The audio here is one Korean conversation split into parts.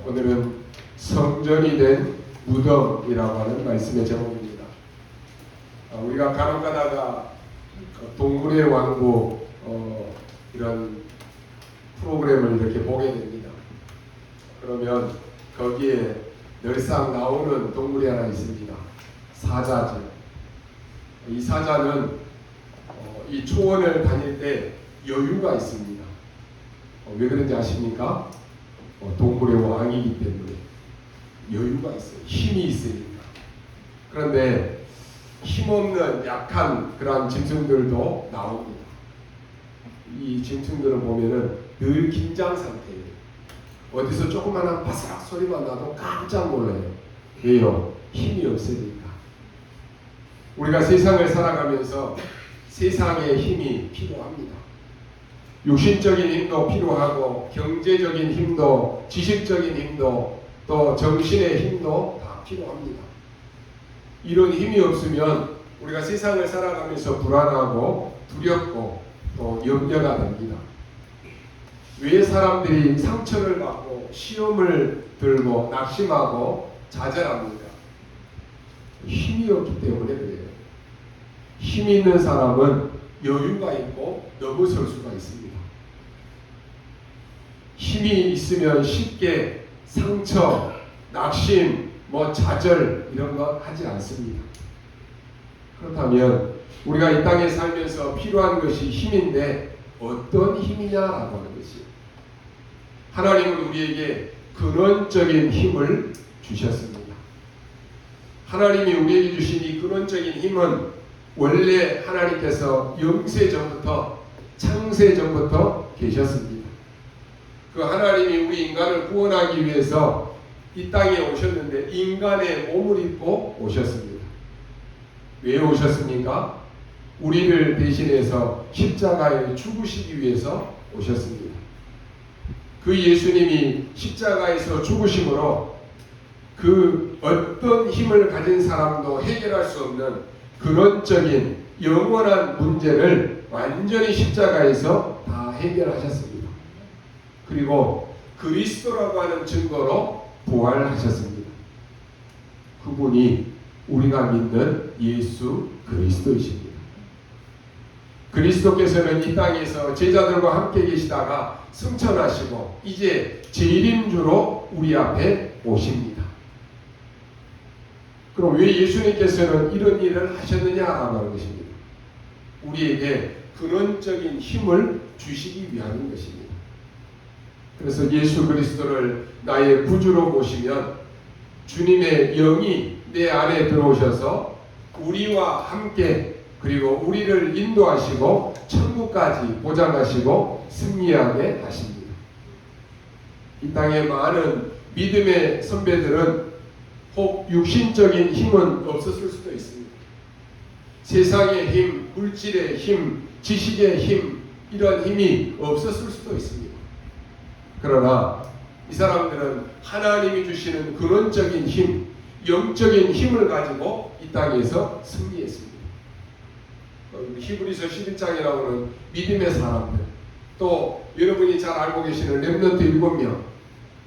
오늘은 성전이 된 무덤이라고 하는 말씀의 제목입니다. 우리가 간혹 가다가 동물의 왕국 이런 프로그램을 이렇게 보게 됩니다. 그러면 거기에 늘상 나오는 동물이 하나 있습니다. 사자죠. 이 사자는 이 초원을 다닐 때 여유가 있습니다. 왜 그런지 아십니까? 동물의 왕이기 때문에 여유가 있어요. 힘이 있으니까. 그런데 힘없는 약한 그러한 짐승들도 나옵니다. 이 짐승들을 보면은 늘 긴장 상태예요. 어디서 조그마한 바삭 소리만 나도 깜짝 놀라요. 왜요? 힘이 없으니까. 우리가 세상을 살아가면서 세상의 힘이 필요합니다. 육신적인 힘도 필요하고 경제적인 힘도 지식적인 힘도 또 정신의 힘도 다 필요합니다. 이런 힘이 없으면 우리가 세상을 살아가면서 불안하고 두렵고 또 염려가 됩니다. 왜 사람들이 상처를 받고 시험을 들고 낙심하고 좌절합니까? 힘이 없기 때문에 그래요. 힘이 있는 사람은 여유가 있고 넘어설 수가 있습니다. 힘이 있으면 쉽게 상처, 낙심, 좌절 이런 거 하지 않습니다. 그렇다면 우리가 이 땅에 살면서 필요한 것이 힘인데 어떤 힘이냐라고 하는 것이 하나님은 우리에게 근원적인 힘을 주셨습니다. 하나님이 우리에게 주신 이 근원적인 힘은 원래 하나님께서 영세 전부터 창세 전부터 계셨습니다. 그 하나님이 우리 인간을 구원하기 위해서 이 땅에 오셨는데 인간의 몸을 입고 오셨습니다. 왜 오셨습니까? 우리를 대신해서 십자가에 죽으시기 위해서 오셨습니다. 그 예수님이 십자가에서 죽으심으로 그 어떤 힘을 가진 사람도 해결할 수 없는 근원적인 영원한 문제를 완전히 십자가에서 다 해결하셨습니다. 그리고 그리스도라고 하는 증거로 부활하셨습니다. 그분이 우리가 믿는 예수 그리스도이십니다. 그리스도께서는 이 땅에서 제자들과 함께 계시다가 승천하시고 이제 재림주로 우리 앞에 오십니다. 그럼 왜 예수님께서는 이런 일을 하셨느냐라고 하는 것입니다. 우리에게 근원적인 힘을 주시기 위한 것입니다. 그래서 예수 그리스도를 나의 구주로 모시면 주님의 영이 내 안에 들어오셔서 우리와 함께 그리고 우리를 인도하시고 천국까지 보장하시고 승리하게 하십니다. 이 땅에 많은 믿음의 선배들은 혹 육신적인 힘은 없었을 수도 있습니다. 세상의 힘, 물질의 힘, 지식의 힘 이런 힘이 없었을 수도 있습니다. 그러나 이 사람들은 하나님이 주시는 근원적인 힘, 영적인 힘을 가지고 이 땅에서 승리했습니다. 히브리서 11장에 나오는 믿음의 사람들, 또 여러분이 잘 알고 계시는 렘넌트 7명,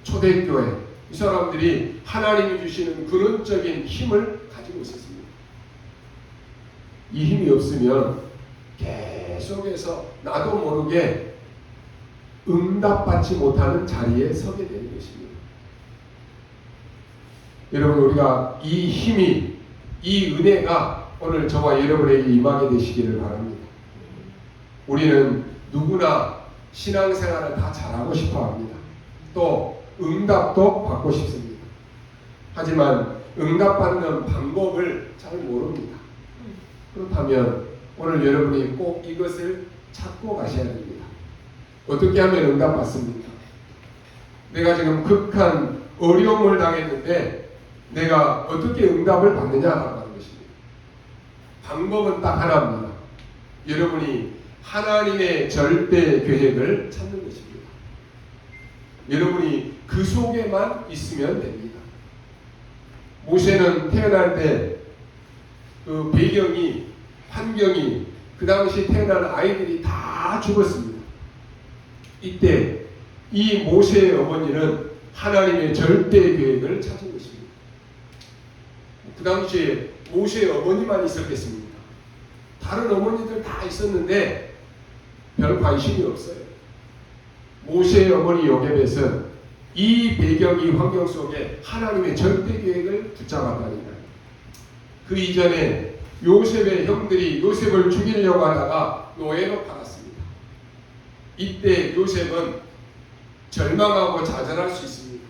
초대교회, 이 사람들이 하나님이 주시는 근원적인 힘을 가지고 있었습니다. 이 힘이 없으면 계속해서 나도 모르게 응답받지 못하는 자리에 서게 되는 것입니다. 여러분, 우리가 이 힘이, 이 은혜가 오늘 저와 여러분에게 임하게 되시기를 바랍니다. 우리는 누구나 신앙생활을 다 잘하고 싶어 합니다. 또 응답도 받고 싶습니다. 하지만 응답받는 방법을 잘 모릅니다. 그렇다면 오늘 여러분이 꼭 이것을 찾고 가셔야 됩니다. 어떻게 하면 응답받습니까? 내가 지금 극한 어려움을 당했는데 내가 어떻게 응답을 받느냐라고 하는 것입니다. 방법은 딱 하나입니다. 여러분이 하나님의 절대 계획을 찾는 것입니다. 여러분이 그 속에만 있으면 됩니다. 모세는 태어날 때 그 배경이, 환경이 그 당시 태어난 아이들이 다 죽었습니다. 이때 이 모세의 어머니는 하나님의 절대 계획을 찾은 것입니다. 그 당시에 모세의 어머니만 있었겠습니까? 다른 어머니들 다 있었는데 별 관심이 없어요. 모세의 어머니 요셉은 이 배경, 이 환경 속에 하나님의 절대 계획을 붙잡았다니까요. 그 이전에 요셉의 형들이 요셉을 죽이려고 하다가 노예로 팔았습니다. 이때 요셉은 절망하고 좌절할 수 있습니다.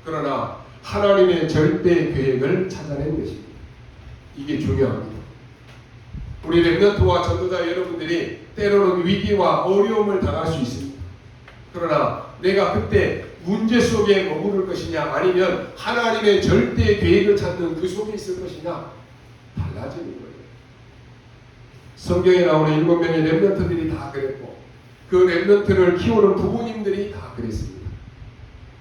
그러나 하나님의 절대 계획을 찾아낸 것입니다. 이게 중요합니다. 우리 렘넌트와 전도자 여러분들이 때로는 위기와 어려움을 당할 수 있습니다. 그러나 내가 그때 문제 속에 머무를 것이냐 아니면 하나님의 절대 계획을 찾는 그 속에 있을 것이냐 달라지는 거예요. 성경에 나오는 7명의 렘넌트들이 다 그랬고 그 렘넌트를 키우는 부모님들이 다 그랬습니다.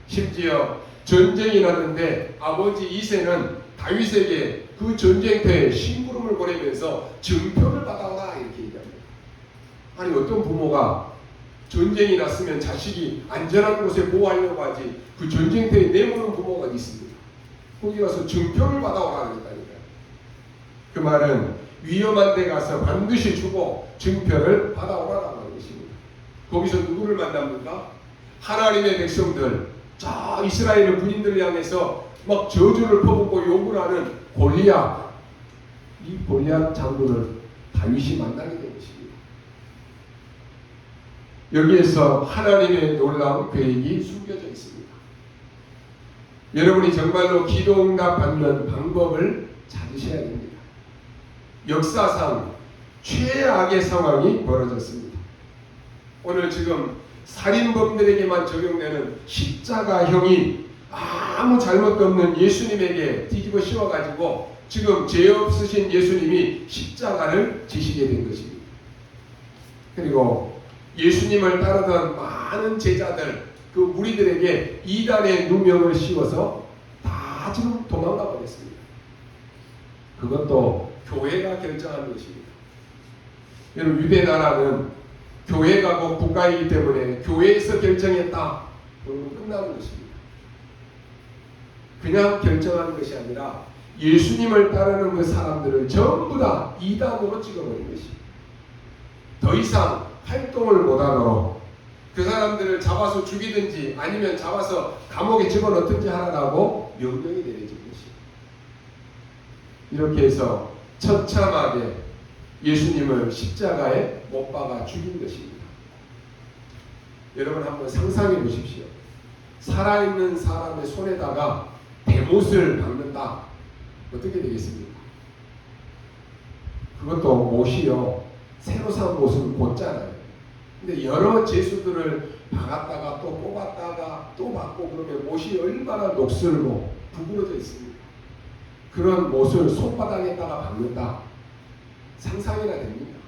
심지어 전쟁이 났는데 아버지 이새는 다윗에게 그 전쟁터에 심부름을 보내면서 증표를 받아오라 이렇게 얘기합니다. 아니 어떤 부모가 전쟁이 났으면 자식이 안전한 곳에 보호하려고 하지 그 전쟁터에 내모는 부모가 어디 있습니까? 거기 가서 증표를 받아오라 그랬다니까요. 그 말은 위험한 데 가서 반드시 주고 증표를 받아오라라고 하는 것입니다. 거기서 누구를 만납니까? 하나님의 백성들, 저 이스라엘 군인들을 향해서 막 저주를 퍼붓고 욕을 하는 골리앗, 이 골리앗 장군을 다윗이 만나게 된 것입니다. 여기에서 하나님의 놀라운 계획이 숨겨져 있습니다. 여러분이 정말로 기도응답 받는 방법을 찾으셔야 됩니다. 역사상 최악의 상황이 벌어졌습니다. 오늘 지금 살인범들에게만 적용되는 십자가형이 아무 잘못도 없는 예수님에게 뒤집어 씌워가지고 지금 죄 없으신 예수님이 십자가를 지시게 된 것입니다. 그리고 예수님을 따르던 많은 제자들, 그 무리들에게 이단의 누명을 씌워서 다 지금 도망가 버렸습니다. 그것도 교회가 결정한 것입니다. 여러분, 유대 나라는 교회가 곧 국가이기 때문에 교회에서 결정했다. 그러면 끝나는 것입니다. 그냥 결정하는 것이 아니라 예수님을 따르는 그 사람들을 전부 다 이단으로 찍어버린 것입니다. 더 이상 활동을 못하도록 그 사람들을 잡아서 죽이든지 아니면 잡아서 감옥에 집어넣든지 하라고 명령이 내려진 것입니다. 이렇게 해서 처참하게 예수님을 십자가에 못 박아 죽인 것입니다. 여러분 한번 상상해 보십시오. 살아있는 사람의 손에다가 대못을 박는다. 어떻게 되겠습니까? 그것도 못이요. 새로 산 못은 곧잖아요. 근데 여러 제수들을 박았다가 또 뽑았다가 또 박고 그러면 못이 얼마나 녹슬고 부그러져 있습니까? 그런 못을 손바닥에다가 박는다. 상상이나 됩니다.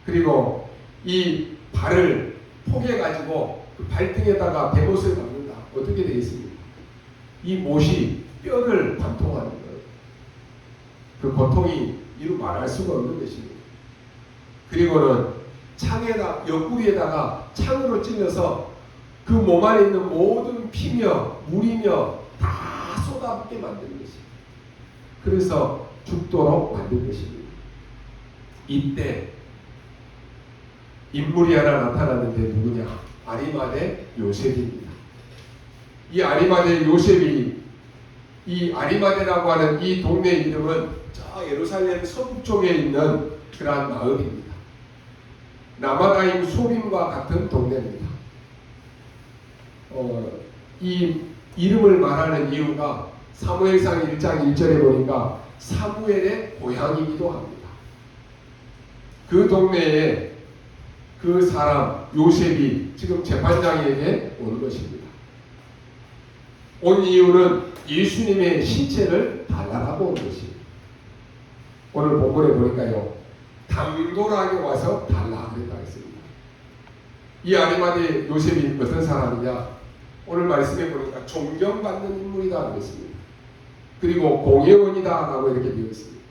그리고 이 발을 포개가지고 그 발등에다가 대못을 박는다. 어떻게 되겠습니까? 이 못이 뼈를 관통하는 거예요. 그 고통이 이루 말할 수가 없는 것입니다. 그리고는 창에다, 옆구리에다가 창으로 찔러서 그 몸 안에 있는 모든 피며 물이며 다 쏟아붓게 만드는 것입니다. 그래서 죽도록 만든 것입니다. 이때 인물이 하나 나타나는데 누구냐? 아리마대 요셉입니다. 이 아리마대 요셉이 이 아리마대라고 하는 이 동네 이름은 저 예루살렘 서북쪽에 있는 그러한 마을입니다. 라마다임 소림과 같은 동네입니다. 이 이름을 말하는 이유가 사무엘상 1장 1절에 보니까 사무엘의 고향이기도 합니다. 그 동네에 그 사람 요셉이 지금 재판장에게 온 것입니다. 온 이유는 예수님의 신체를 달라고 온 것입니다. 오늘 본문에 보니까요, 당돌하게 와서 달라 그랬다 했습니다. 이 아리마대 요셉이 어떤 사람이냐? 오늘 말씀에 보니까 존경받는 인물이다 그랬습니다. 그리고 공예원이다 라고 이렇게 되어 있습니다.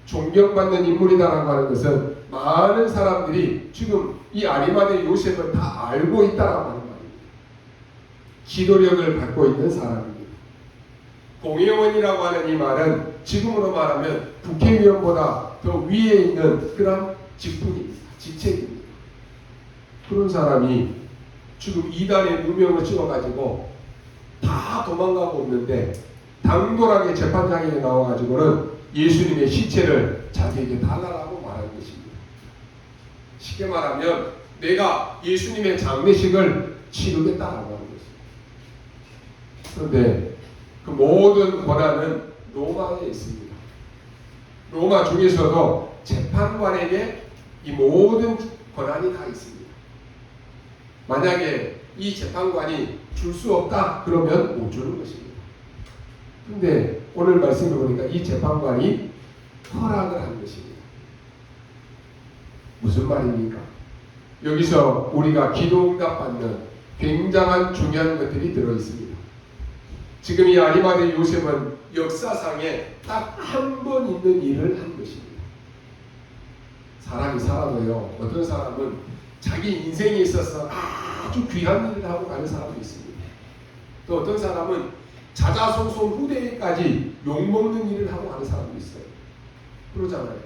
존경받는 인물이다라고 하는 것은 많은 사람들이 지금 이 아리마대 요셉을 다 알고 있다라고 하는 말입니다. 기도력을 갖고 있는 사람입니다. 공회원이라고 하는 이 말은 지금으로 말하면 국회의원보다 더 위에 있는 그런 직분입니다. 직책입니다. 그런 사람이 지금 이단의 누명을 찍어가지고 다 도망가고 없는데 당돌하게 재판장에 나와가지고는 예수님의 시체를 자기에게 달라고 말하는 것입니다. 쉽게 말하면 내가 예수님의 장례식을 치르겠다라고 하는 것입니다. 그런데 그 모든 권한은 로마에 있습니다. 로마 중에서도 재판관에게 이 모든 권한이 다 있습니다. 만약에 이 재판관이 줄 수 없다 그러면 못 주는 것입니다. 근데 오늘 말씀을 보니까 이 재판관이 허락을 한 것입니다. 무슨 말입니까? 여기서 우리가 기도응답 받는 굉장한 중요한 것들이 들어있습니다. 지금 이 아리마대 요셉은 역사상에 딱 한 번 있는 일을 한 것입니다. 사람이 살아도요, 어떤 사람은 자기 인생에 있어서 아주 귀한 일을 하고 가는 사람도 있습니다. 또 어떤 사람은 자자손손 후대까지 욕먹는 일을 하고 가는 사람도 있어요. 그러잖아요.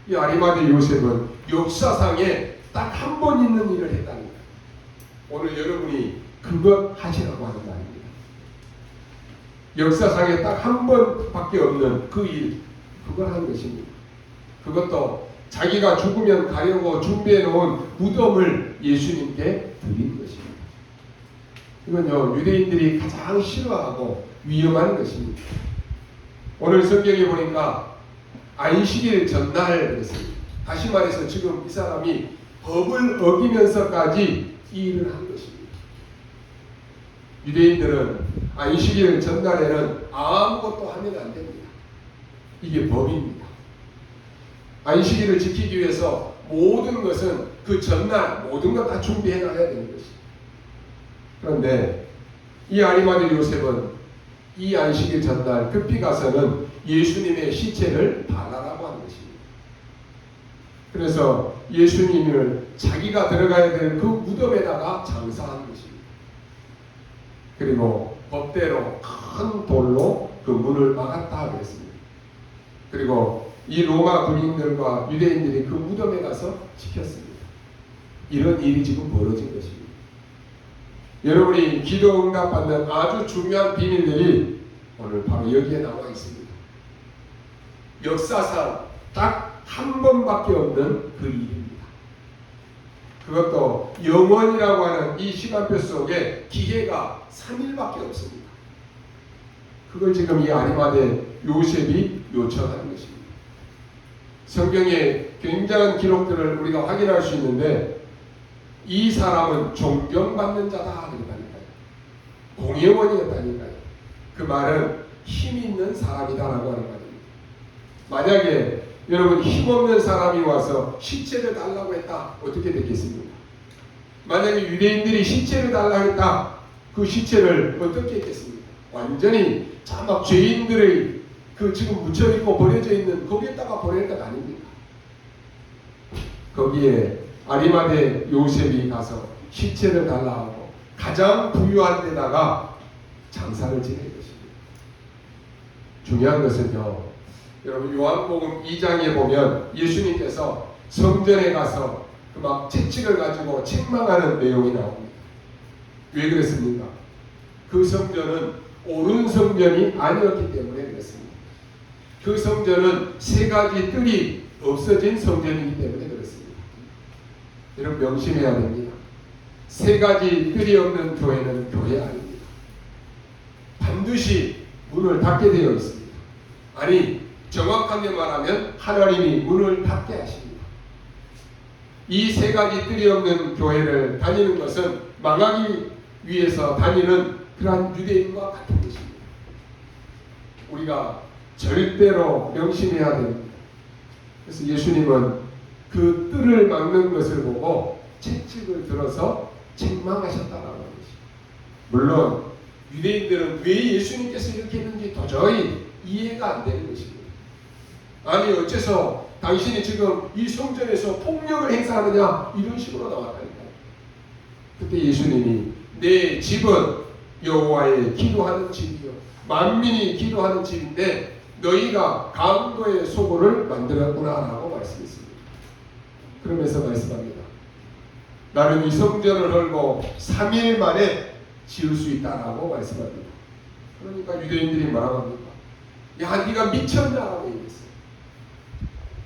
이 아리마대 요셉은 역사상에 딱 한 번 있는 일을 했다니까. 오늘 여러분이 그것 하시라고 하는 말입니다. 역사상에 딱 한 번밖에 없는 그 일, 그걸 한 것입니다. 그것도 자기가 죽으면 가려고 준비해 놓은 무덤을 예수님께 드린 것입니다. 이건요, 유대인들이 가장 싫어하고 위험한 것입니다. 오늘 성경에 보니까 안식일 전날 그랬습니다. 다시 말해서 지금 이 사람이 법을 어기면서까지 이 일을 한 것입니다. 유대인들은 안식일 전날에는 아무것도 하면 안 됩니다. 이게 법입니다. 안식일을 지키기 위해서 모든 것은 그 전날 모든 것 다 준비해 놔야 되는 것입니다. 그런데 이 아리마대 요셉은 이 안식일 전날 급히 가서는 예수님의 시체를 달라고 하는 것입니다. 그래서 예수님을 자기가 들어가야 될 그 무덤에다가 장사한 것입니다. 그리고 법대로 큰 돌로 그 문을 막았다 그랬습니다. 그리고 이 로마 군인들과 유대인들이 그 무덤에 가서 지켰습니다. 이런 일이 지금 벌어진 것입니다. 여러분이 기도 응답 받는 아주 중요한 비밀들이 오늘 바로 여기에 나와 있습니다. 역사상 딱 한 번밖에 없는 그 일입니다. 그것도 영원이라고 하는 이 시간표 속에 기회가 3일밖에 없습니다. 그걸 지금 이 아리마대 요셉이 요청하는 것입니다. 성경에 굉장한 기록들을 우리가 확인할 수 있는데 이 사람은 존경받는 자다 그러다니까요. 공회원이었다니까요. 그 말은 힘 있는 사람이다라고 하는 말입니다. 만약에 여러분 힘없는 사람이 와서 시체를 달라고 했다 어떻게 됐겠습니까? 만약에 유대인들이 시체를 달라고 했다 그 시체를 어떻게 했겠습니까? 완전히 자막 죄인들의 그 지금 묻혀있고 버려져 있는 거기에다가 보낼 것 아닙니까? 거기에 아리마대 요셉이 가서 시체를 달라고 가장 부유한 데다가 장사를 지낸 것입니다. 중요한 것은요, 여러분 요한복음 2장에 보면 예수님께서 성전에 가서 그 막 채찍을 가지고 책망하는 내용이 나옵니다. 왜 그랬습니까? 그 성전은 옳은 성전이 아니었기 때문에 그랬습니다. 그 성전은 세 가지 뜰이 없어진 성전이기 때문에 그렇습니다. 여러분 명심해야 됩니다. 세 가지 뜰이 없는 교회는 교회 아닙니다. 반드시 문을 닫게 되어 있습니다. 아니 정확하게 말하면 하나님이 문을 닫게 하십니다. 이 세 가지 뜰이 없는 교회를 다니는 것은 망하기 위해서 다니는 그러한 유대인과 같은 것입니다. 우리가 절대로 명심해야 됩니다. 그래서 예수님은 그 뜰을 막는 것을 보고 채찍을 들어서 책망하셨다라는 것입니다. 물론 유대인들은 왜 예수님께서 이렇게 했는지 도저히 이해가 안 되는 것입니다. 아니 어째서 당신이 지금 이 성전에서 폭력을 행사하느냐 이런 식으로 나왔다니까요. 그때 예수님이 내 집은 여호와의 기도하는 집이요 만민이 기도하는 집인데 너희가 강도의 소굴을 만들었구나라고 말씀했습니다. 그러면서 말씀합니다. 나는 이 성전을 헐고 3일 만에 지을 수 있다라고 말씀합니다. 그러니까 유대인들이 뭐라고 합니까? 야, 네가 미쳤냐라고 얘기했어요.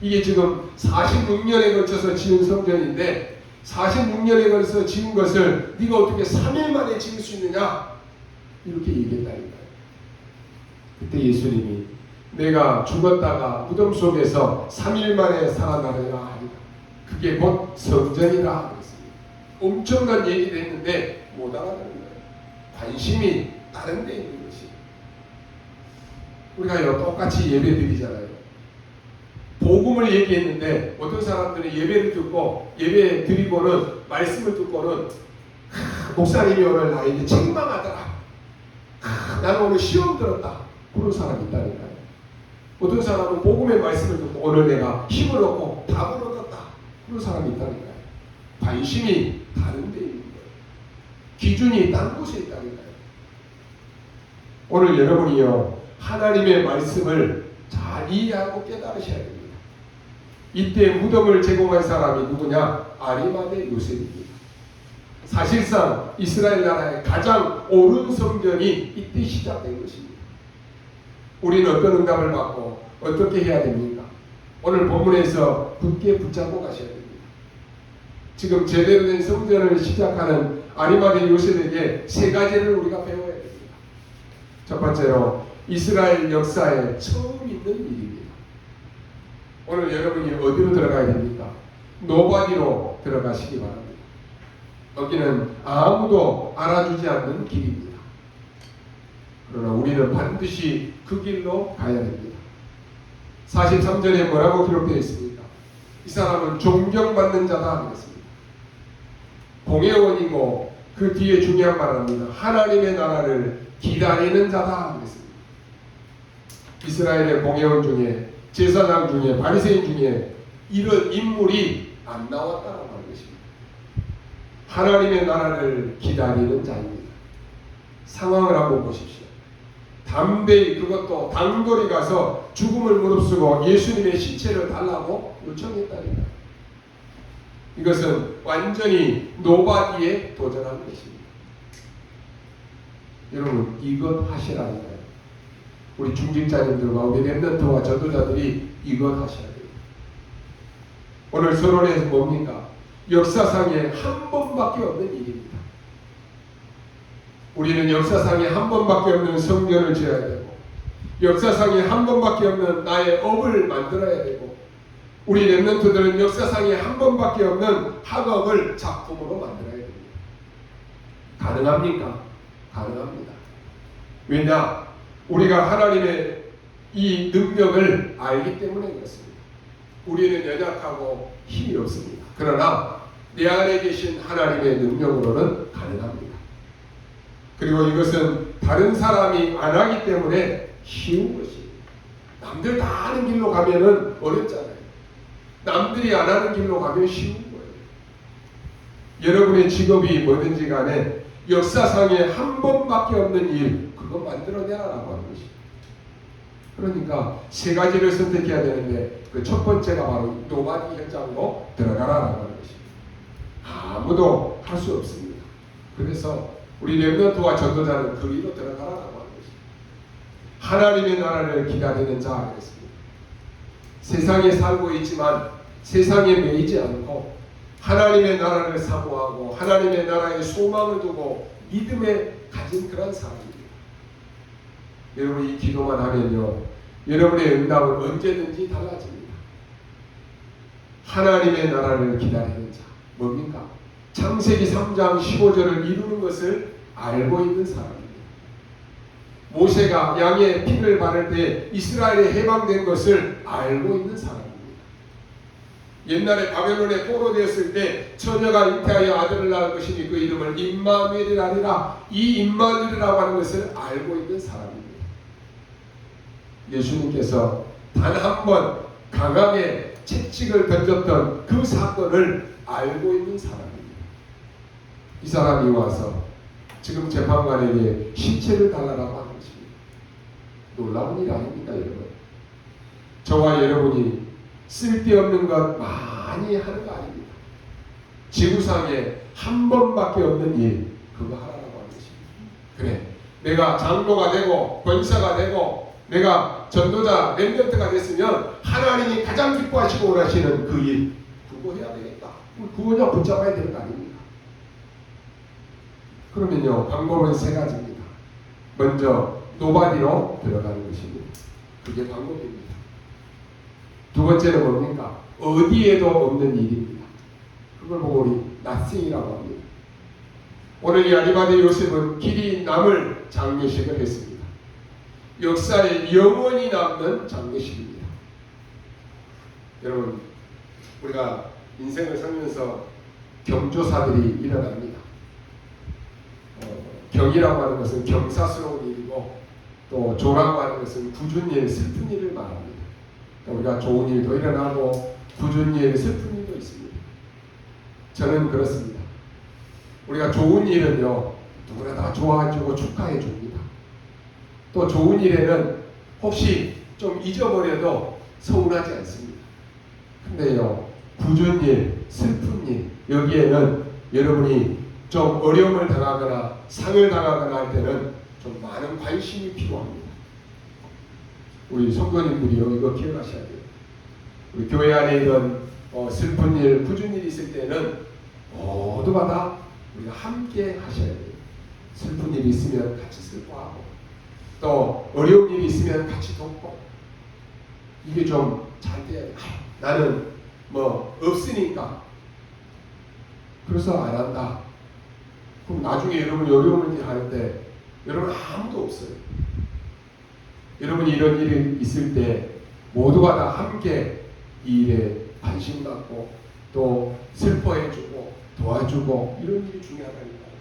이게 지금 46년에 걸쳐서 지은 성전인데 46년에 걸쳐서 지은 것을 네가 어떻게 3일 만에 지을 수 있느냐? 이렇게 얘기했다니까요. 그때 예수님이 내가 죽었다가 무덤 속에서 3일 만에 살아나리라 하리라. 그게 곧 성전이라 그랬습니다. 엄청난 얘기를 했는데 못 알아듣는 거예요. 관심이 다른 데 있는 것이. 우리가 똑같이 예배 드리잖아요. 복음을 얘기했는데 어떤 사람들은 예배를 듣고 예배 드리고는 말씀을 듣고는 목사님이 오늘 나에게 책망하더라. 나는 오늘 시험 들었다. 그런 사람이 있다니까요. 어떤 사람은 복음의 말씀을 듣고 오늘 내가 힘을 얻고 답을 얻었다. 그런 사람이 있다니까요. 관심이 다른 데 있는 거예요. 기준이 딴 곳에 있다니까요. 오늘 여러분이요 하나님의 말씀을 잘 이해하고 깨달으셔야 됩니다. 이때 무덤을 제공한 사람이 누구냐? 아리마대 요셉입니다. 사실상 이스라엘 나라의 가장 옳은 성전이 이때 시작된 것입니다. 우리는 어떤 응답을 받고 어떻게 해야 됩니까? 오늘 본문에서 굳게 붙잡고 가셔야 됩니다. 지금 제대로 된 성전을 시작하는 아리마대 요셉에게 세 가지를 우리가 배워야 됩니다. 첫 번째로 이스라엘 역사에 처음 있는 일입니다. 오늘 여러분이 어디로 들어가야 됩니까? 노바디로 들어가시기 바랍니다. 여기는 아무도 알아주지 않는 길입니다. 그러나 우리는 반드시 그 길로 가야 됩니다. 43절에 뭐라고 기록되어 있습니까? 이 사람은 존경받는 자다 그랬습니다. 공회원이고 그 뒤에 중요한 말을 합니다. 하나님의 나라를 기다리는 자다 그랬습니다. 이스라엘의 공회원 중에 제사장 중에 바리새인 중에 이런 인물이 안 나왔다라고 하는 것입니다. 하나님의 나라를 기다리는 자입니다. 상황을 한번 보십시오. 담대히 그것도 단거리 가서 죽음을 무릅쓰고 예수님의 시체를 달라고 요청했다니까. 이것은 완전히 노바디에 도전한 것입니다. 여러분 이것 하시라니까요. 우리 중직자님들과 우리 렘넌트와 전도자들이 이것 하셔야 돼요. 오늘 서론에서 뭡니까? 역사상에 한 번밖에 없는 일입니다. 우리는 역사상에 한 번밖에 없는 성전을 지어야 되고 역사상에 한 번밖에 없는 나의 업을 만들어야 되고 우리 렘넌트들은 역사상에 한 번밖에 없는 학업을 작품으로 만들어야 됩니다. 가능합니까? 가능합니다. 왜냐? 우리가 하나님의 이 능력을 알기 때문에 그렇습니다. 우리는 연약하고 힘이 없습니다. 그러나 내 안에 계신 하나님의 능력으로는 가능합니다. 그리고 이것은 다른 사람이 안 하기 때문에 쉬운 것입니다. 남들 다 하는 길로 가면은 어렵잖아요. 남들이 안 하는 길로 가면 쉬운 거예요. 여러분의 직업이 뭐든지 간에 역사상에 한 번밖에 없는 일 그거 만들어내라라고 하는 것입니다. 그러니까 세 가지를 선택해야 되는데 그 첫 번째가 바로 노바디 현장으로 들어가라라고 하는 것입니다. 아무도 할 수 없습니다. 그래서 우리 렘넌트와 전도자는 거리로 들어가라라고 하는 것입니다. 하나님의 나라를 기다리는 자 그랬습니다. 세상에 살고 있지만 세상에 매이지 않고 하나님의 나라를 사모하고 하나님의 나라에 소망을 두고 믿음에 가진 그런 사람입니다. 여러분 이 기도만 하면요 여러분의 응답은 언제든지 달라집니다. 하나님의 나라를 기다리는 자 뭡니까? 창세기 3장 15절을 이루는 것을 알고 있는 사람입니다. 모세가 양의 피를 바를 때 이스라엘이 해방된 것을 알고 있는 사람입니다. 옛날에 바벨론에 포로되었을 때 처녀가 잉태하여 아들을 낳을 것이니 그 이름을 임마누엘이라 하리라. 이 임마누엘이라고 하는 것을 알고 있는 사람입니다. 예수님께서 단 한 번 강하게 채찍을 던졌던 그 사건을 알고 있는 사람입니다. 이 사람이 와서 지금 재판관에게 시체를 달라고 하는 것입니다. 놀라운 일 아닙니까, 여러분? 저와 여러분이 쓸데없는 것 많이 하는 거 아닙니다. 지구상에 한 번밖에 없는 일, 그거 하라고 하는 것입니다. 그래, 내가 장로가 되고 권사가 되고 내가 전도자 렘넌트가 됐으면 하나님이 가장 기뻐하시고 원하시는 그 일, 그거 해야 되겠다. 그거 그냥 붙잡아야 되는 거 아닙니까? 그러면요, 방법은 세 가지입니다. 먼저 노바디로 들어가는 것입니다. 그게 방법입니다. 두 번째는 뭡니까? 어디에도 없는 일입니다. 그걸 보고 우리 nothing이라고 합니다. 오늘 이 아리마대 요셉은 길이 남을 장례식을 했습니다. 역사에 영원히 남는 장례식입니다. 여러분, 우리가 인생을 살면서 경조사들이 일어납니다. 경이라고 하는 것은 경사스러운 일이고, 또 조라고 하는 것은 굳은 일, 슬픈 일을 말합니다. 우리가 좋은 일도 일어나고 굳은 일, 슬픈 일도 있습니다. 저는 그렇습니다. 우리가 좋은 일은요, 누구나 다 좋아해주고 축하해 줍니다. 또 좋은 일에는 혹시 좀 잊어버려도 서운하지 않습니다. 근데요, 굳은 일, 슬픈 일, 여기에는 여러분이 좀 어려움을 당하거나 상을 당하거나 할 때는 좀 많은 관심이 필요합니다. 우리 성도님들이요, 이거 기억하셔야 돼요. 우리 교회 안에 이런 슬픈 일, 굳은 일이 있을 때는 모두가 다 우리가 함께 하셔야 돼요. 슬픈 일이 있으면 같이 슬퍼하고, 또 어려운 일이 있으면 같이 돕고, 이게 좀 잘 돼야 돼요. 나는 뭐 없으니까 그래서 안 한다. 그럼 나중에 여러분이 어려운 일 할 때 여러분 아무도 없어요. 여러분이 이런 일이 있을 때 모두가 다 함께 이 일에 관심 갖고 또 슬퍼해주고 도와주고, 이런 일이 중요하다니까요.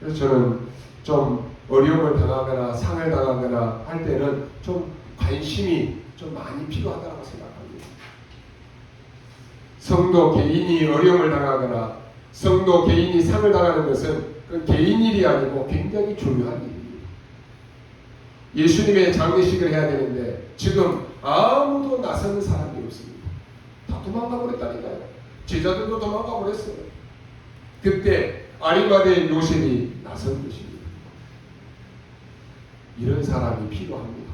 그래서 저는 좀 어려움을 당하거나 상을 당하거나 할 때는 좀 관심이 좀 많이 필요하다고 생각합니다. 성도 개인이 어려움을 당하거나 성도 개인이 상을 당하는 것은 그 개인 일이 아니고 굉장히 중요한 일입니다. 예수님의 장례식을 해야 되는데 지금 아무도 나서는 사람이 없습니다. 다 도망가 버렸다니까요. 제자들도 도망가 버렸어요. 그때 아리마대 요셉이 나선 것입니다. 이런 사람이 필요합니다.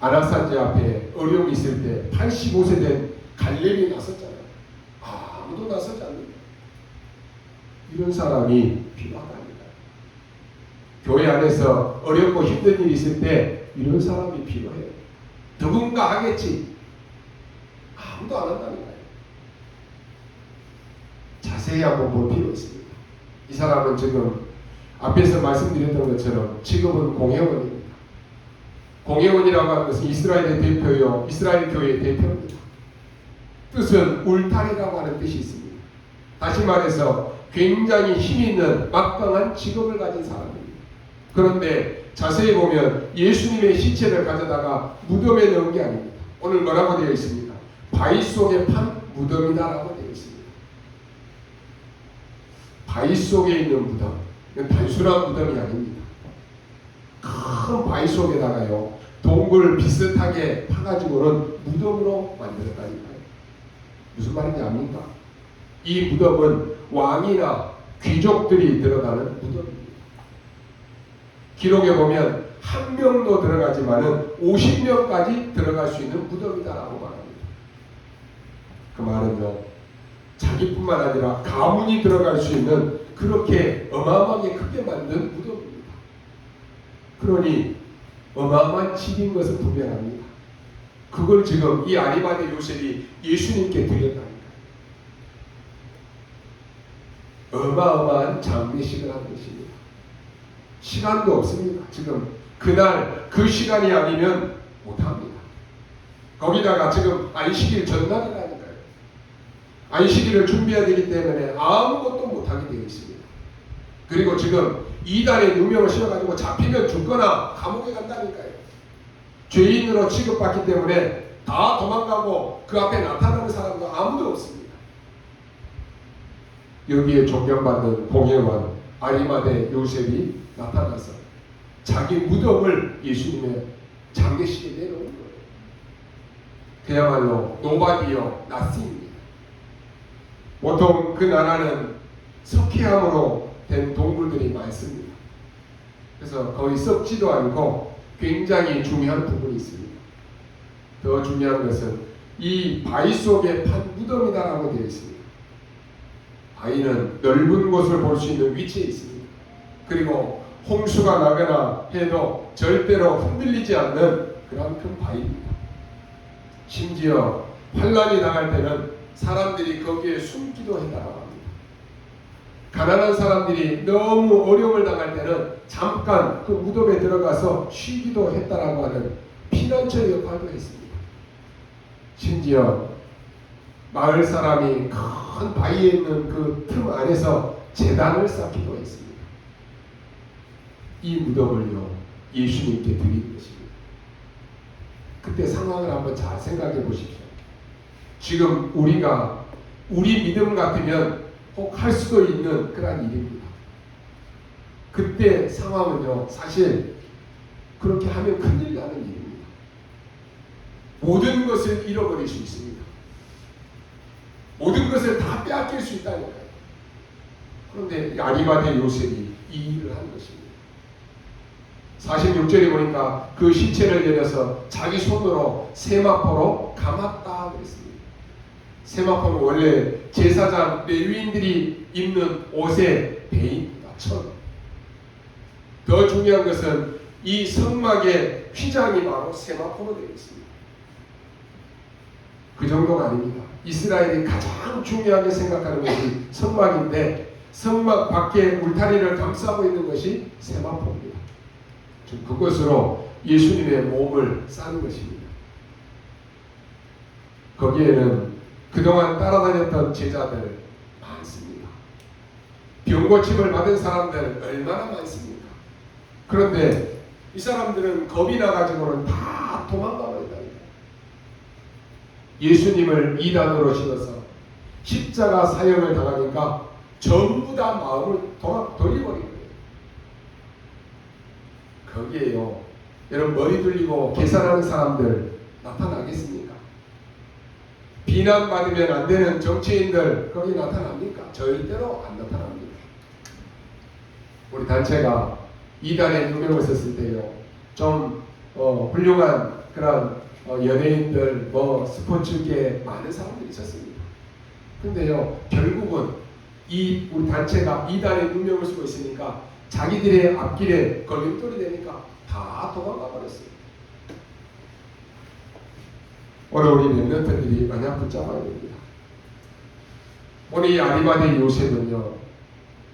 아낙산지 앞에 어려움이 있을 때 85세 된 갈렙이 나섰잖아요. 아무도 나서지 않는다. 이런 사람이 필요하다니까요. 교회 안에서 어렵고 힘든 일이 있을 때 이런 사람이 필요해요. 누군가 하겠지. 아무도 안 한다니까요. 자세히 한번 볼 필요 있습니다. 이 사람은 지금 앞에서 말씀드렸던 것처럼 직업은 공회원입니다. 공회원이라고 하는 것은 이스라엘의 대표요, 이스라엘 교회의 대표입니다. 뜻은 울타리라고 하는 뜻이 있습니다. 다시 말해서 굉장히 힘 있는 막강한 직업을 가진 사람입니다. 그런데 자세히 보면 예수님의 시체를 가져다가 무덤에 넣은 게 아닙니다. 오늘 뭐라고 되어 있습니까? 바위 속에 판 무덤이다라고 되어 있습니다. 바위 속에 있는 무덤, 이건 단순한 무덤이 아닙니다. 큰 바위 속에다가요, 동굴 비슷하게 파가지고는 무덤으로 만들었다니까요. 무슨 말인지 압니까? 이 무덤은 왕이나 귀족들이 들어가는 무덤입니다. 기록에 보면 한 명도 들어가지만은 50명까지 들어갈 수 있는 무덤이다라고 말합니다. 그 말은요, 자기뿐만 아니라 가문이 들어갈 수 있는 그렇게 어마어마하게 크게 만든 무덤입니다. 그러니 어마어마한 집인 것은 분명합니다. 그걸 지금 이 아리마대 요셉이 예수님께 드렸다니까요. 어마어마한 장례식을 한 것입니다. 시간도 없습니다. 지금 그날 그 시간이 아니면 못합니다. 거기다가 지금 안식일 전날이라니까요. 안식일을 준비해야 되기 때문에 아무것도 못하게 되어 있습니다. 그리고 지금 이단에 누명을 씌워가지고 잡히면 죽거나 감옥에 간다니까요. 죄인으로 취급받기 때문에 다 도망가고 그 앞에 나타나는 사람도 아무도 없습니다. 여기에 존경받는 공예원 아리마대 요셉이 나타나서 자기 무덤을 예수님의 장례식에 내놓은 거예요. 그야말로 노바디어 나스입니다. 보통 그 나라는 석회암으로 된 동굴들이 많습니다. 그래서 거의 썩지도 않고 굉장히 중요한 부분이 있습니다. 더 중요한 것은 이 바위 속에 판 무덤이다라고 되어 있습니다. 바위는 넓은 곳을 볼 수 있는 위치에 있습니다. 그리고 홍수가 나거나 해도 절대로 흔들리지 않는 그런 큰 바위입니다. 심지어 환란이 당할 때는 사람들이 거기에 숨기도 했다고 합니다. 가난한 사람들이 너무 어려움을 당할 때는 잠깐 그 무덤에 들어가서 쉬기도 했다라고 하는 피난처 역할도 했습니다. 심지어 마을 사람이 큰 바위에 있는 그 틈 안에서 제단을 쌓기도 했습니다. 이 무덤을요 예수님께 드린 것입니다. 그때 상황을 한번 잘 생각해 보십시오. 지금 우리가 우리 믿음 같으면 꼭 할 수도 있는 그런 일입니다. 그때 상황은요 사실 그렇게 하면 큰일 나는 일입니다. 모든 것을 잃어버릴 수 있습니다. 모든 것을 다 빼앗길 수 있다니까요. 그런데 아리마대 요셉이 이 일을 한 것입니다. 46절에 보니까 그 시체를 내려서 자기 손으로 세마포로 감았다 그랬습니다. 세마포는 원래 제사장 레위인들이 입는 옷의 배입니다. 천. 더 중요한 것은 이 성막의 휘장이 바로 세마포로 되어 있습니다. 그 정도가 아닙니다. 이스라엘이 가장 중요하게 생각하는 것이 성막인데 성막 밖에 울타리를 감싸고 있는 것이 세마포입니다. 그것으로 예수님의 몸을 싸는 것입니다. 거기에는 그동안 따라다녔던 제자들 많습니다. 병고침을 받은 사람들 얼마나 많습니까? 그런데 이 사람들은 겁이 나가지고는 다 도망가 버린다. 예수님을 이단으로 실어서 십자가 사형을 당하니까 전부 다 마음을 돌려버린 거예요. 거기에요. 여러분 머리 돌리고 계산하는 사람들 나타나겠습니까? 비난받으면 안 되는 정치인들 거기 나타납니까? 절대로 안 나타납니다. 우리 단체가 이단에 누명을 썼을 때요. 좀 훌륭한 그런 연예인들, 스포츠계 많은 사람들이 있었습니다. 근데요, 결국은 우리 단체가 이단에 누명을 쓰고 있으니까 자기들의 앞길에 걸림돌이 되니까 다 도망가 버렸어요. 오늘 우리 렘넌트들이 만약 붙잡아야 됩니다. 오늘 이 아리마대 요셉은요,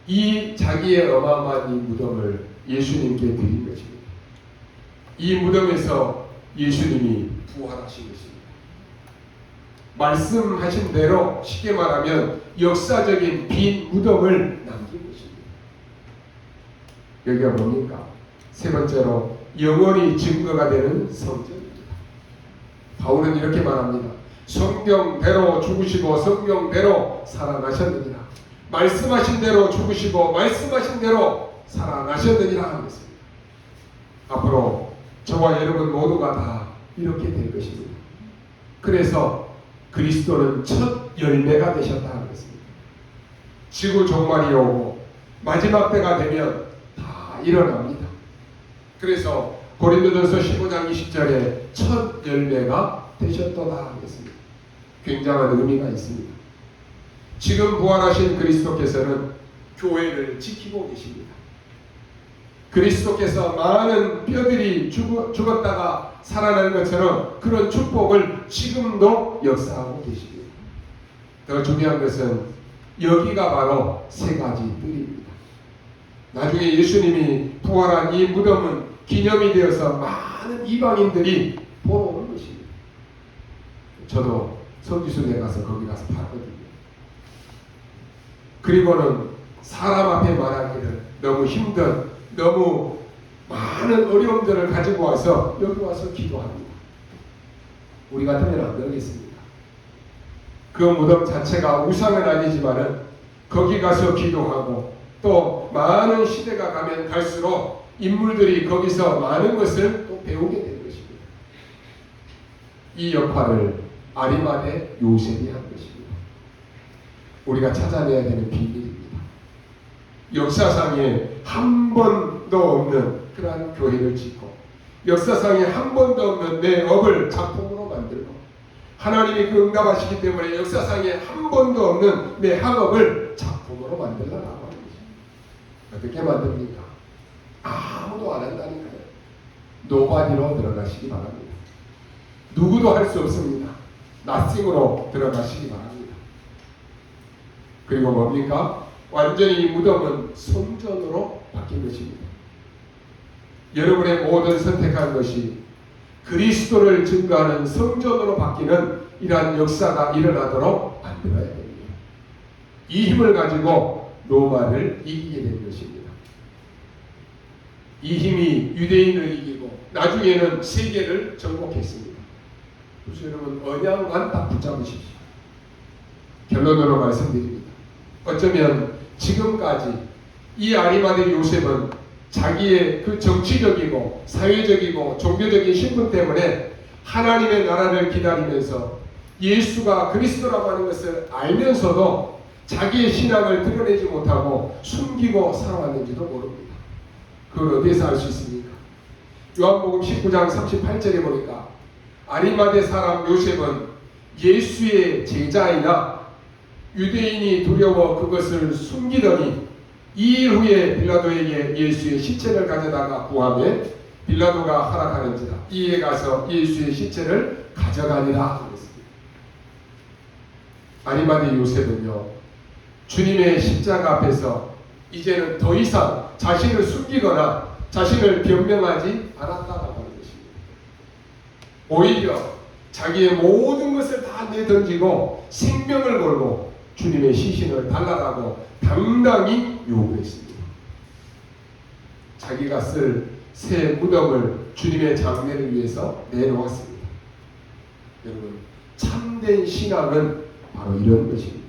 이 자기의 어마어마한 이 무덤을 예수님께 드린 것입니다. 이 무덤에서 예수님이 부활하신 것입니다. 말씀하신 대로 쉽게 말하면 역사적인 빈 무덤을 남긴 것입니다. 여기가 뭡니까? 세 번째로 영원히 증거가 되는 성전입니다. 바울은 이렇게 말합니다. 성경대로 죽으시고 성경대로 살아나셨느니라. 말씀하신 대로 죽으시고 말씀하신 대로 살아나셨느니라 하는 것입니다. 앞으로 저와 여러분 모두가 다 이렇게 될 것입니다. 그래서 그리스도는 첫 열매가 되셨다는 것입니다. 지구 종말이 오고 마지막 때가 되면 다 일어납니다. 그래서 고린도전서 15장 20절에 첫 열매가 되셨도다 하겠습니다. 굉장한 의미가 있습니다. 지금 부활하신 그리스도께서는 교회를 지키고 계십니다. 그리스도께서 많은 뼈들이 죽었다가 살아나는 것처럼 그런 축복을 지금도 역사하고 계십니다. 더 중요한 것은 여기가 바로 세 가지 뜰입니다. 나중에 예수님이 부활한 이 무덤은 기념이 되어서 많은 이방인들이 보러 오는 것입니다. 저도 성지순례 가서 거기 가서 봤거든요. 그리고는 사람 앞에 말하기를 너무 힘든, 너무 많은 어려움들을 가지고 와서 여기 와서 기도합니다. 우리 같으면 안 그러겠습니까? 그 무덤 자체가 우상은 아니지만은 거기 가서 기도하고 또 많은 시대가 가면 갈수록 인물들이 거기서 많은 것을 또 배우게 된 것입니다. 이 역할을 아리마대 요셉이 한 것입니다. 우리가 찾아내야 되는 비밀입니다. 역사상에 한 번도 없는 그러한 교회를 짓고 역사상에 한 번도 없는 내 업을 작품으로 만들고 하나님이 그 응답하시기 때문에 역사상에 한 번도 없는 내 학업을 작품으로 만들라고 하는 것입니다. 어떻게 만듭니까? 아무도 안 한다니까요. 노바디로 들어가시기 바랍니다. 누구도 할 수 없습니다. 나싱으로 들어가시기 바랍니다. 그리고 뭡니까? 완전히 이 무덤은 성전으로 바뀐 것입니다. 여러분의 모든 선택한 것이 그리스도를 증거하는 성전으로 바뀌는 이러한 역사가 일어나도록 만들어야 됩니다. 이 힘을 가지고 로마를 이기게 된 것입니다. 이 힘이 유대인을 이기고 나중에는 세계를 정복했습니다. 그래서 여러분 언양만 딱 붙잡으십시오. 결론으로 말씀드립니다. 어쩌면 지금까지 이 아리마대 요셉은 자기의 그 정치적이고 사회적이고 종교적인 신분 때문에 하나님의 나라를 기다리면서 예수가 그리스도라고 하는 것을 알면서도 자기의 신앙을 드러내지 못하고 숨기고 살아왔는지도 모릅니다. 그걸 어디에서 알 수 있습니까? 요한복음 19장 38절에 보니까 아리마대 사람 요셉은 예수의 제자이나 유대인이 두려워 그것을 숨기더니 2일 후에 빌라도에게 예수의 시체를 가져다가 구하며 빌라도가 허락하는지라 이에 가서 예수의 시체를 가져가니라 그랬습니다. 아리마대 요셉은요 주님의 십자가 앞에서 이제는 더 이상 자신을 숨기거나 자신을 변명하지 않았다라고 하는 것입니다. 오히려 자기의 모든 것을 다 내던지고 생명을 걸고 주님의 시신을 달라라고 당당히 요구했습니다. 자기가 쓸 새 무덤을 주님의 장례를 위해서 내놓았습니다. 여러분 참된 신앙은 바로 이런 것입니다.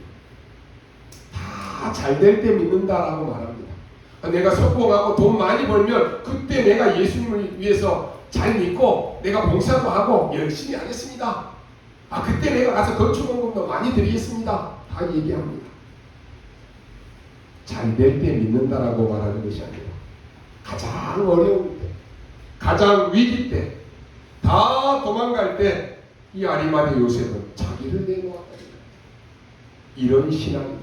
다 잘 될 때 믿는다라고 말합니다. 내가 성공하고 돈 많이 벌면 그때 내가 예수님을 위해서 잘 믿고 내가 봉사도 하고 열심히 하겠습니다. 그때 내가 가서 건축원금도 많이 드리겠습니다. 다 얘기합니다. 잘 될 때 믿는다라고 말하는 것이 아니라 가장 어려울 때, 가장 위기 때, 다 도망갈 때 이 아리마대 요셉은 자기를 내놓았다. 이런 신앙입니다.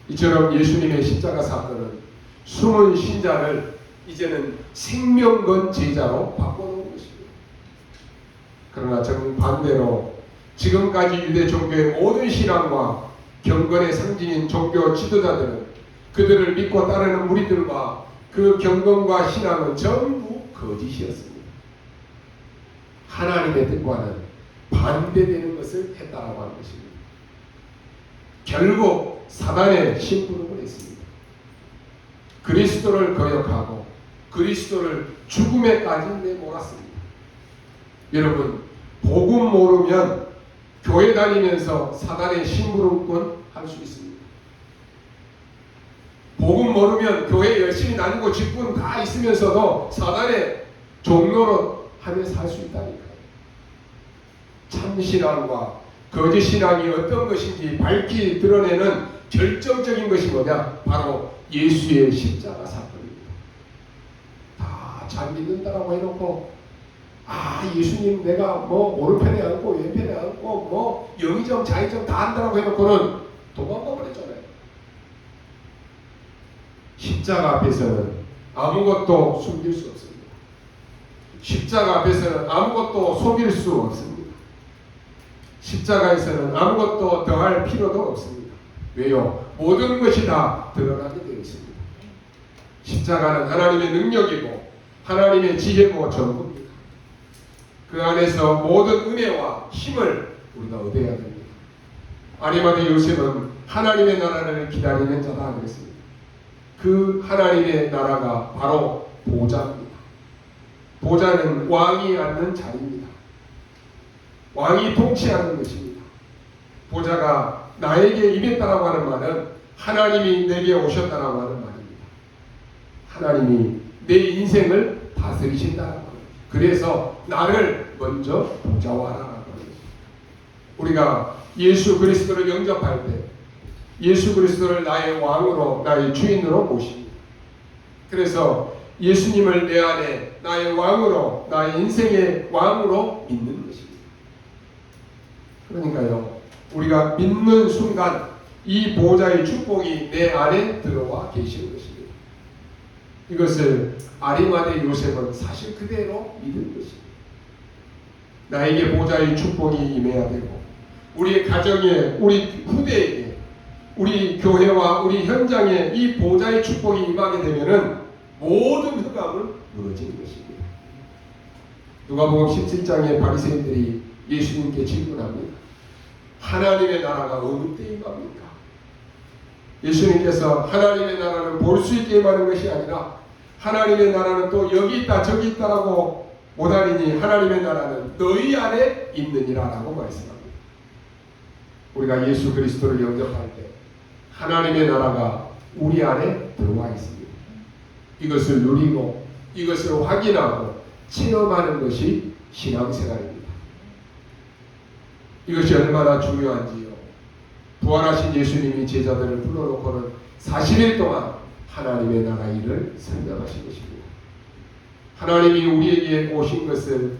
이처럼 예수님의 십자가 사건은 숨은 신자를 이제는 생명 건 제자로 바꿔놓은 것입니다. 그러나 정반대로 지금까지 유대 종교의 모든 신앙과 경건의 상징인 종교 지도자들은 그들을 믿고 따르는 무리들과 그 경건과 신앙은 전부 거짓이었습니다. 하나님의 뜻과는 반대되는 것을 했다라고 하는 것입니다. 결국 사단의 심부름을 했습니다. 그리스도를 거역하고 그리스도를 죽음에까지 내몰았습니다. 여러분 복음 모르면 교회 다니면서 사단의 심부름꾼 할 수 있습니다. 복음 모르면 교회 열심히 다니고 직분 다 있으면서도 사단의 종로로 하며 살 수 있다니까요. 참신앙과 거짓신앙이 어떤 것인지 밝히 드러내는 결정적인 것이 뭐냐? 바로 예수의 십자가 사건입니다. 다 잘 믿는다라고 해놓고 예수님 내가 뭐 오른편에 앉고 왼편에 앉고 뭐 영의정 자의정 다 한다라고 해놓고는 도망가 버렸잖아요. 십자가 앞에서는 아무것도 숨길 수 없습니다. 십자가 앞에서는 아무것도 속일 수 없습니다. 십자가에서는 아무것도 더할 필요도 없습니다. 왜요? 모든 것이 다 드러나게 되어 있습니다. 십자가는 하나님의 능력이고 하나님의 지혜고 전부입니다. 그 안에서 모든 은혜와 힘을 우리가 얻어야 됩니다. 아리마대 요셉은 하나님의 나라를 기다리는 자다 그랬습니다. 그 하나님의 나라가 바로 보좌입니다. 보좌는 왕이 앉는 자리입니다. 왕이 통치하는 것입니다. 보좌가 나에게 임했다라고 하는 말은 하나님이 내게 오셨다라고 하는 말입니다. 하나님이 내 인생을 다스리신다라고 합니다. 그래서 나를 먼저 보좌하라라고 합니다. 우리가 예수 그리스도를 영접할 때 예수 그리스도를 나의 왕으로, 나의 주인으로 모십니다. 그래서 예수님을 내 안에 나의 왕으로, 나의 인생의 왕으로 믿는 것입니다. 그러니까요, 우리가 믿는 순간 이 보좌의 축복이 내 안에 들어와 계시는 것입니다. 이것을 아리마대 요셉은 사실 그대로 믿은 것입니다. 나에게 보좌의 축복이 임해야 되고, 우리 가정에, 우리 후대에게, 우리 교회와 우리 현장에 이 보좌의 축복이 임하게 되면은 모든 흑암은 무너지는 것입니다. 누가복음 17장에 바리새인들이 예수님께 질문합니다. 하나님의 나라가 어느 때 임합니까? 예수님께서 하나님의 나라는 볼 수 있게 임하는 것이 아니라 하나님의 나라는 또 여기 있다 저기 있다라고 못하리니 하나님의 나라는 너희 안에 있느니라라고 말씀합니다. 우리가 예수 그리스도를 영접할 때 하나님의 나라가 우리 안에 들어와 있습니다. 이것을 누리고 이것을 확인하고 체험하는 것이 신앙생활입니다. 이것이 얼마나 중요한지요. 부활하신 예수님이 제자들을 불러놓고는 40일 동안 하나님의 나라 일을 설명하신 것입니다. 하나님이 우리에게 오신 것을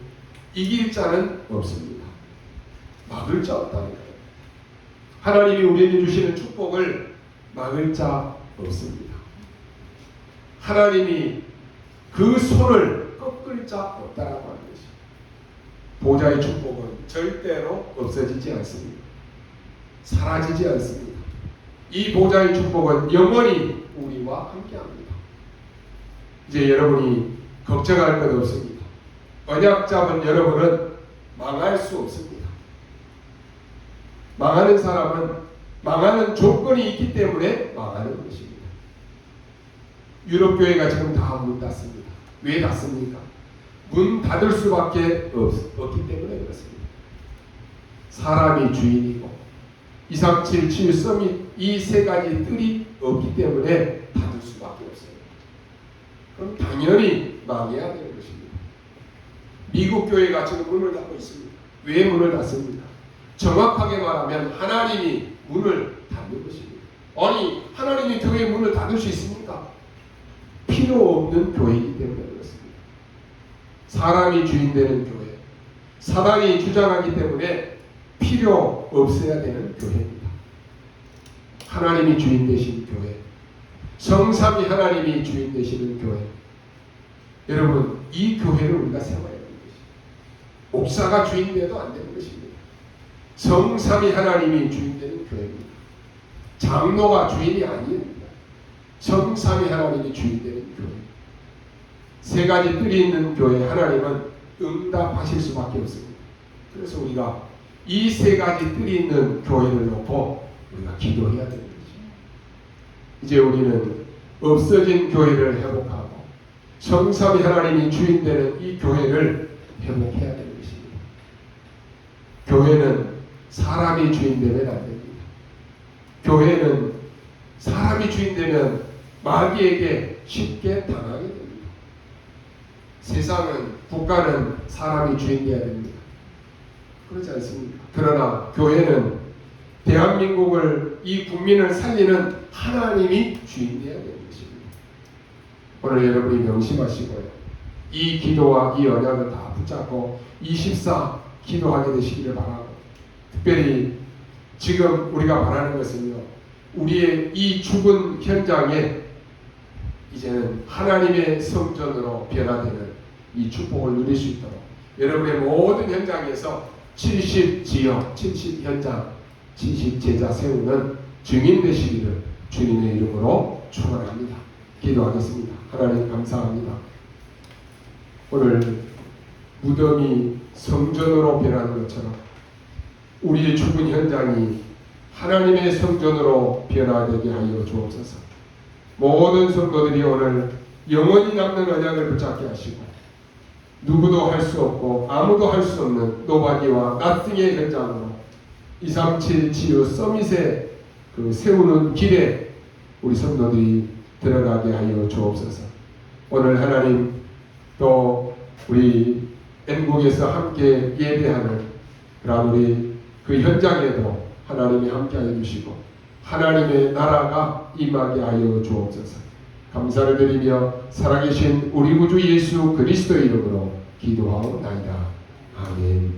이길 자는 없습니다. 막을 자 없다니까요. 하나님이 우리에게 주시는 축복을 막을 자 없습니다. 하나님이 그 손을 꺾을 자 없다라고 하는 것입니다. 보좌의 축복은 절대로 없어지지 않습니다. 사라지지 않습니다. 이 보좌의 축복은 영원히 우리와 함께합니다. 이제 여러분이 걱정할 것 없습니다. 언약 잡은 여러분은 망할 수 없습니다. 망하는 사람은 망하는 조건이 있기 때문에 망하는 것입니다. 유럽 교회가 지금 다 문 닫습니다. 왜 닫습니까? 문 닫을 수밖에 없기 때문에 그렇습니다. 사람이 주인이고 이상칠, 칠섬이 이 세 가지 뜰이 없기 때문에 닫을 수밖에 없어요. 그럼 당연히 망해야 되는 것입니다. 미국 교회가 지금 문을 닫고 있습니다. 왜 문을 닫습니까? 정확하게 말하면 하나님이 문을 닫는 것입니다. 아니, 하나님이 교회의 문을 닫을 수 있습니까? 필요 없는 교회이기 때문에 그렇습니다. 사람이 주인되는 교회, 사단이 주장하기 때문에 필요 없어야 되는 교회입니다. 하나님이 주인 되신 교회, 성삼위 하나님이 주인 되시는 교회. 여러분, 이 교회를 우리가 세워야 되는 것입니다. 목사가 주인 되어도 안 되는 것입니다. 성삼위 하나님이 주인 되는 교회입니다. 장로가 주인이 아닙니다. 성삼위 하나님이 주인 되는 교회. 세 가지 뜰이 있는 교회, 하나님은 응답하실 수밖에 없습니다. 그래서 우리가 이 세 가지 뜰이 있는 교회를 놓고 우리가 기도해야 되는 거죠. 이제 우리는 없어진 교회를 회복하고 성삼위 하나님이 주인 되는 이 교회를 회복해야 되는 것입니다. 교회는 사람이 주인 되면 안 됩니다. 교회는 사람이 주인 되면 마귀에게 쉽게 당하게 됩니다. 세상은, 국가는 사람이 주인 되어야 됩니다. 그렇지 않습니까? 그러나 교회는 대한민국을, 이 국민을 살리는 하나님이 주인 되어야 되는 것입니다. 오늘 여러분이 명심하시고요. 이 기도와 이 언약을 다 붙잡고 24 기도하게 되시기를 바라고, 특별히 지금 우리가 바라는 것은요, 우리의 이 죽은 현장에 이제는 하나님의 성전으로 변화되는 이 축복을 누릴 수 있도록 여러분의 모든 현장에서 70지역, 70현장, 70제자 세우는 증인 되시기를 주님의 이름으로 축원합니다. 기도하겠습니다. 하나님 감사합니다. 오늘 무덤이 성전으로 변하는 것처럼 우리의 죽은 현장이 하나님의 성전으로 변화되게 하여 주옵소서. 모든 성도들이 오늘 영원히 남는 언약을 붙잡게 하시고 누구도 할 수 없고 아무도 할 수 없는 노바디와 나승의 현장으로 237 치유 서밋에 그 세우는 길에 우리 성도들이 들어가게 하여 주옵소서. 오늘 하나님 또 우리 N국에서 함께 예배하는 그런 우리 그 현장에도 하나님이 함께하여 주시고 하나님의 나라가 임하게 하여 주옵소서. 감사를 드리며 살아계신 우리 구주 예수 그리스도의 이름으로 기도하옵나이다. 아멘.